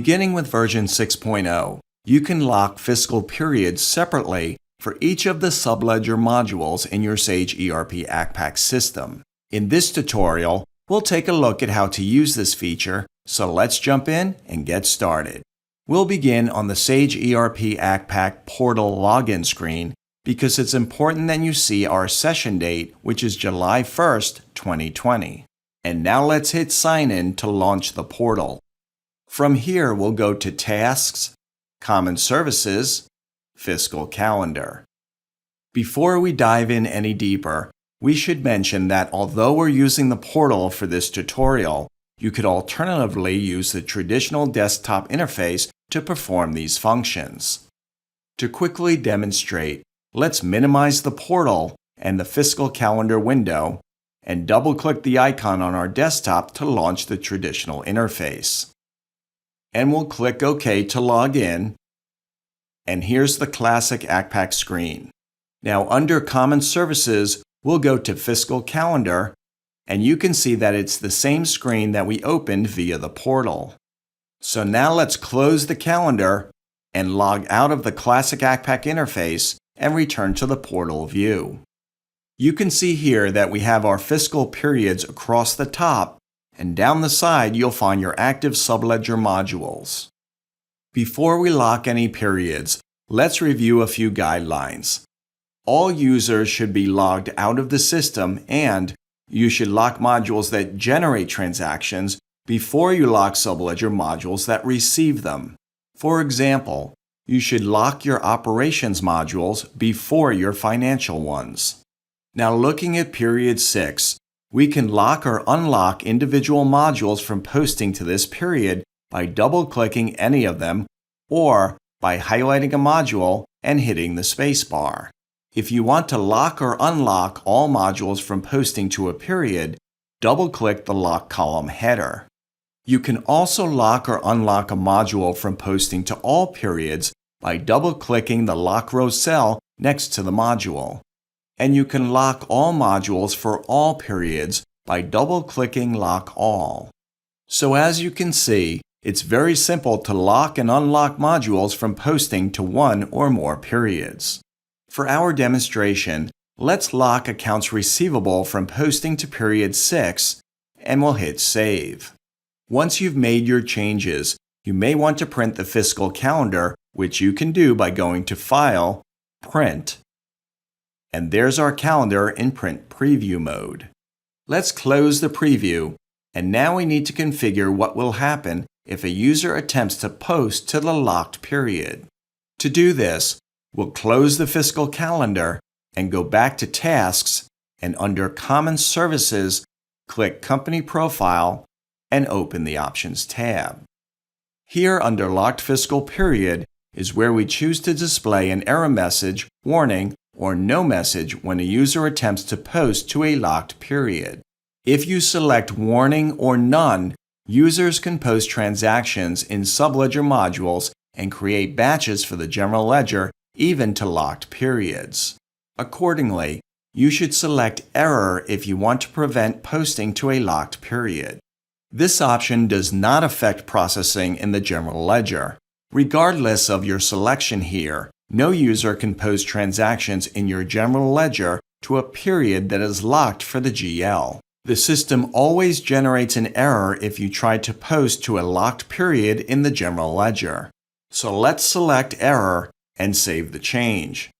Beginning with version 6.0, you can lock fiscal periods separately for each of the subledger modules in your Sage ERP Accpac system. In this tutorial, we'll take a look at how to use this feature, so let's jump in and get started. We'll begin on the Sage ERP Accpac portal login screen because it's important that you see our session date, which is July 1st, 2020. And now let's hit Sign In to launch the portal. From here, we'll go to Tasks, Common Services, Fiscal Calendar. Before we dive in any deeper, we should mention that although we're using the portal for this tutorial, you could alternatively use the traditional desktop interface to perform these functions. To quickly demonstrate, let's minimize the portal and the Fiscal Calendar window and double-click the icon on our desktop to launch the traditional interface. And we'll click OK to log in. And here's the classic Accpac screen. Now under Common Services, we'll go to Fiscal Calendar, and you can see that it's the same screen that we opened via the portal. So now let's close the calendar and log out of the classic Accpac interface and return to the portal view. You can see here that we have our fiscal periods across the top, and down the side you'll find your active subledger modules. Before we lock any periods, let's review a few guidelines. All users should be logged out of the system, and you should lock modules that generate transactions before you lock subledger modules that receive them. For example, you should lock your operations modules before your financial ones. Now looking at period 6, we can lock or unlock individual modules from posting to this period by double-clicking any of them or by highlighting a module and hitting the spacebar. If you want to lock or unlock all modules from posting to a period, double-click the lock column header. You can also lock or unlock a module from posting to all periods by double-clicking the lock row cell next to the module. And you can lock all modules for all periods by double-clicking Lock All. So as you can see, it's very simple to lock and unlock modules from posting to one or more periods. For our demonstration, let's lock accounts receivable from posting to period 6, and we'll hit Save. Once you've made your changes, you may want to print the fiscal calendar, which you can do by going to File, Print. And there's our calendar in print preview mode. Let's close the preview, and now we need to configure what will happen if a user attempts to post to the locked period. To do this, we'll close the fiscal calendar and go back to Tasks, and under Common Services, click Company Profile and open the Options tab. Here under Locked Fiscal Period is where we choose to display an error message, warning, or no message when a user attempts to post to a locked period. If you select Warning or None, users can post transactions in subledger modules and create batches for the general ledger even to locked periods. Accordingly, you should select Error if you want to prevent posting to a locked period. This option does not affect processing in the general ledger. Regardless of your selection here, no user can post transactions in your general ledger to a period that is locked for the GL. The system always generates an error if you try to post to a locked period in the general ledger. So let's select Error and save the change.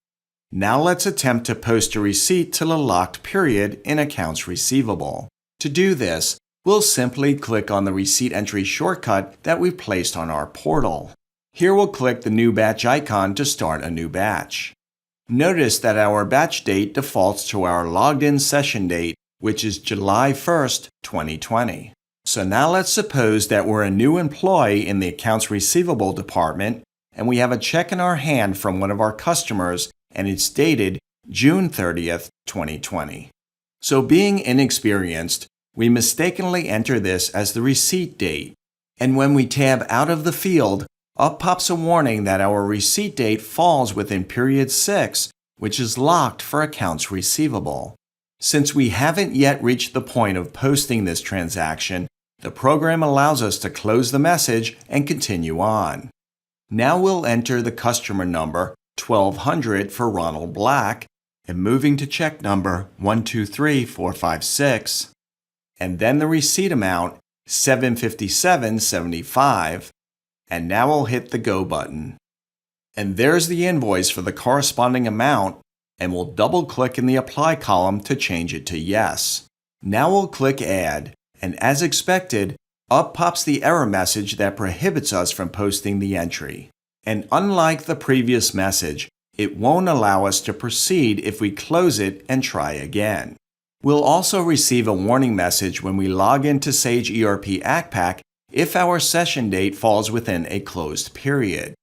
Now let's attempt to post a receipt to the locked period in Accounts Receivable. To do this, we'll simply click on the receipt entry shortcut that we've placed on our portal. Here we'll click the New Batch icon to start a new batch. Notice that our batch date defaults to our logged in session date, which is July 1st, 2020. So now let's suppose that we're a new employee in the Accounts Receivable department and we have a check in our hand from one of our customers and it's dated June 30th, 2020. So being inexperienced, we mistakenly enter this as the receipt date. And when we tab out of the field, up pops a warning that our receipt date falls within period 6, which is locked for accounts receivable. Since we haven't yet reached the point of posting this transaction, The program allows us to close the message and continue on. Now we'll enter the customer number 1200 for Ronald Black and moving to check number 123456, and then the receipt amount $757.75, and now we'll hit the Go button. And there's the invoice for the corresponding amount, and we'll double-click in the Apply column to change it to Yes. Now we'll click Add, and as expected, up pops the error message that prohibits us from posting the entry. And unlike the previous message, it won't allow us to proceed if we close it and try again. We'll also receive a warning message when we log into Sage ERP Accpac if our session date falls within a closed period.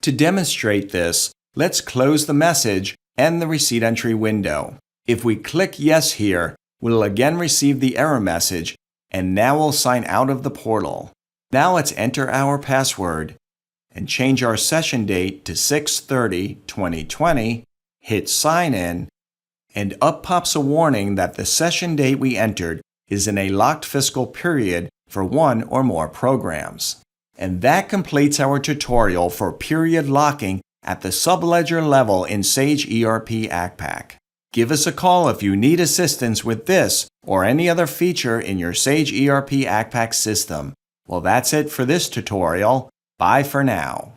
To demonstrate this, let's close the message and the receipt entry window. If we click Yes here, we'll again receive the error message, and now we'll sign out of the portal. Now let's enter our password and change our session date to 6/30/2020, hit Sign In, and up pops a warning that the session date we entered is in a locked fiscal period for one or more programs. And that completes our tutorial for period locking at the subledger level in Sage ERP Accpac. Give us a call if you need assistance with this or any other feature in your Sage ERP Accpac system. Well, that's it for this tutorial. Bye for now.